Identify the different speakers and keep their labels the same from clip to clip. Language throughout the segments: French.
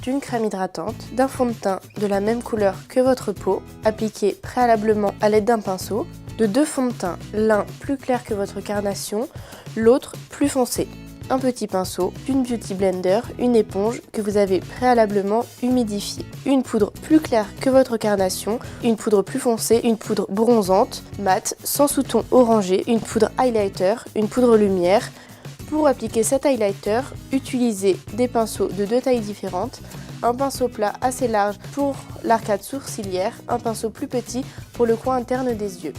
Speaker 1: d'une crème hydratante, d'un fond de teint de la même couleur que votre peau, appliqué préalablement à l'aide d'un pinceau, de 2 fonds de teint, l'un plus clair que votre carnation, l'autre plus foncé. Un petit pinceau, une beauty blender, une éponge que vous avez préalablement humidifiée. Une poudre plus claire que votre carnation, une poudre plus foncée, une poudre bronzante, mate, sans sous-ton orangé, une poudre highlighter, une poudre lumière. Pour appliquer cet highlighter, utilisez des pinceaux de 2 tailles différentes, un pinceau plat assez large pour l'arcade sourcilière, un pinceau plus petit pour le coin interne des yeux.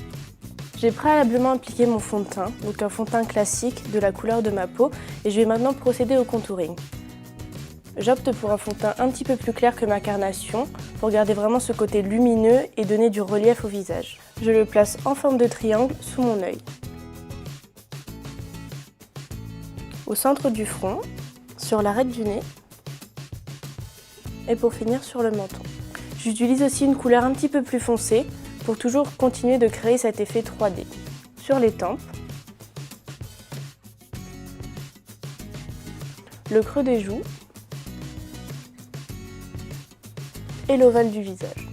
Speaker 1: J'ai préalablement appliqué mon fond de teint, donc un fond de teint classique de la couleur de ma peau, et je vais maintenant procéder au contouring. J'opte pour un fond de teint un petit peu plus clair que ma carnation, pour garder vraiment ce côté lumineux et donner du relief au visage. Je le place en forme de triangle sous mon œil. Au centre du front, sur l'arête du nez, et pour finir sur le menton. J'utilise aussi une couleur un petit peu plus foncée, pour toujours continuer de créer cet effet 3D. Sur les tempes, le creux des joues et l'ovale du visage.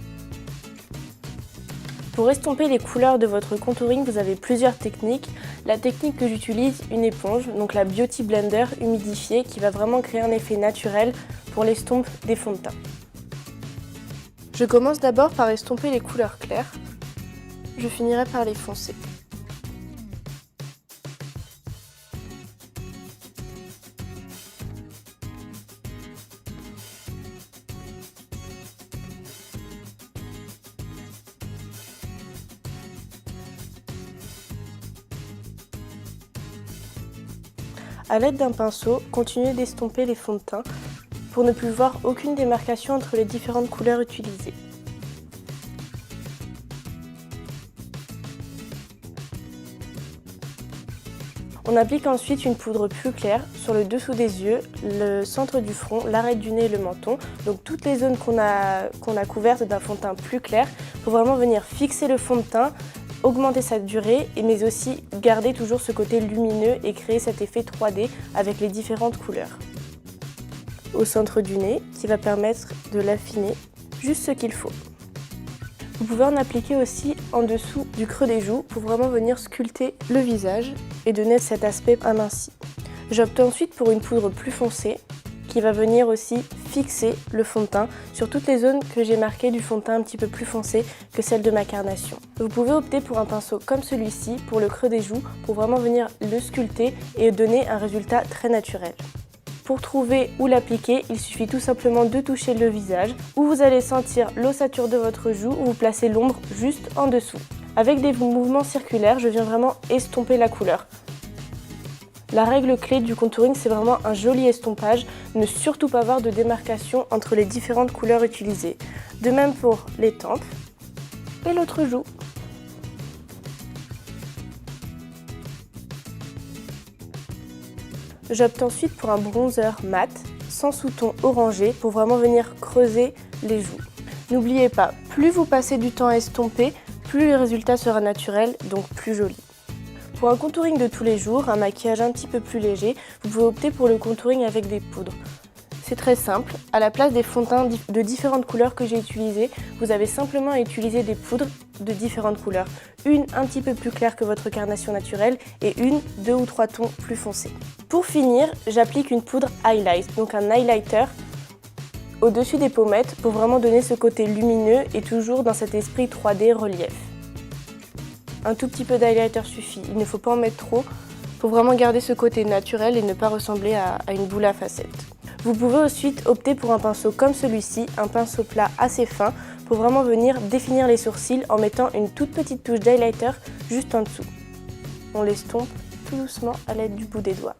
Speaker 1: Pour estomper les couleurs de votre contouring, vous avez plusieurs techniques. La technique que j'utilise, une éponge, donc la Beauty Blender humidifiée, qui va vraiment créer un effet naturel pour l'estompe des fonds de teint. Je commence d'abord par estomper les couleurs claires, je finirai par les foncer. A l'aide d'un pinceau, continuez d'estomper les fonds de teint pour ne plus voir aucune démarcation entre les différentes couleurs utilisées. On applique ensuite une poudre plus claire sur le dessous des yeux, le centre du front, l'arête du nez et le menton. Donc toutes les zones qu'on a couvertes d'un fond de teint plus clair pour vraiment venir fixer le fond de teint, augmenter sa durée, mais aussi garder toujours ce côté lumineux et créer cet effet 3D avec les différentes couleurs. Au centre du nez, qui va permettre de l'affiner juste ce qu'il faut. Vous pouvez en appliquer aussi en dessous du creux des joues pour vraiment venir sculpter le visage et donner cet aspect aminci. J'opte ensuite pour une poudre plus foncée qui va venir aussi fixer le fond de teint sur toutes les zones que j'ai marquées du fond de teint un petit peu plus foncé que celle de ma carnation. Vous pouvez opter pour un pinceau comme celui-ci pour le creux des joues pour vraiment venir le sculpter et donner un résultat très naturel. Pour trouver où l'appliquer, il suffit tout simplement de toucher le visage, où vous allez sentir l'ossature de votre joue, où vous placez l'ombre juste en dessous. Avec des mouvements circulaires, je viens vraiment estomper la couleur. La règle clé du contouring, c'est vraiment un joli estompage, ne surtout pas avoir de démarcation entre les différentes couleurs utilisées. De même pour les tempes et l'autre joue. J'opte ensuite pour un bronzer mat, sans sous-ton orangé, pour vraiment venir creuser les joues. N'oubliez pas, plus vous passez du temps à estomper, plus le résultat sera naturel, donc plus joli. Pour un contouring de tous les jours, un maquillage un petit peu plus léger, vous pouvez opter pour le contouring avec des poudres. C'est très simple, à la place des fonds de teint de différentes couleurs que j'ai utilisées, vous avez simplement à utiliser des poudres de différentes couleurs. Une un petit peu plus claire que votre carnation naturelle et une 2 ou 3 tons plus foncés. Pour finir, j'applique une poudre highlight, donc un highlighter au-dessus des pommettes pour vraiment donner ce côté lumineux et toujours dans cet esprit 3D relief. Un tout petit peu d'highlighter suffit, il ne faut pas en mettre trop pour vraiment garder ce côté naturel et ne pas ressembler à une boule à facettes. Vous pouvez ensuite opter pour un pinceau comme celui-ci, un pinceau plat assez fin pour vraiment venir définir les sourcils en mettant une toute petite touche d'highlighter juste en dessous. On l'estompe tout doucement à l'aide du bout des doigts.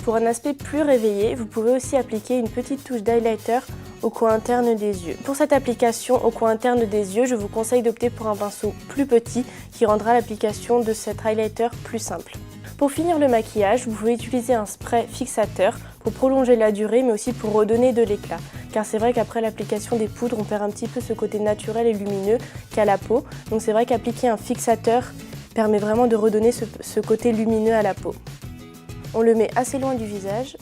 Speaker 1: Pour un aspect plus réveillé, vous pouvez aussi appliquer une petite touche d'highlighter au coin interne des yeux. Pour cette application au coin interne des yeux, je vous conseille d'opter pour un pinceau plus petit qui rendra l'application de cet highlighter plus simple. Pour finir le maquillage, vous pouvez utiliser un spray fixateur pour prolonger la durée mais aussi pour redonner de l'éclat. Car c'est vrai qu'après l'application des poudres, on perd un petit peu ce côté naturel et lumineux qu'a la peau. Donc c'est vrai qu'appliquer un fixateur permet vraiment de redonner ce côté lumineux à la peau. On le met assez loin du visage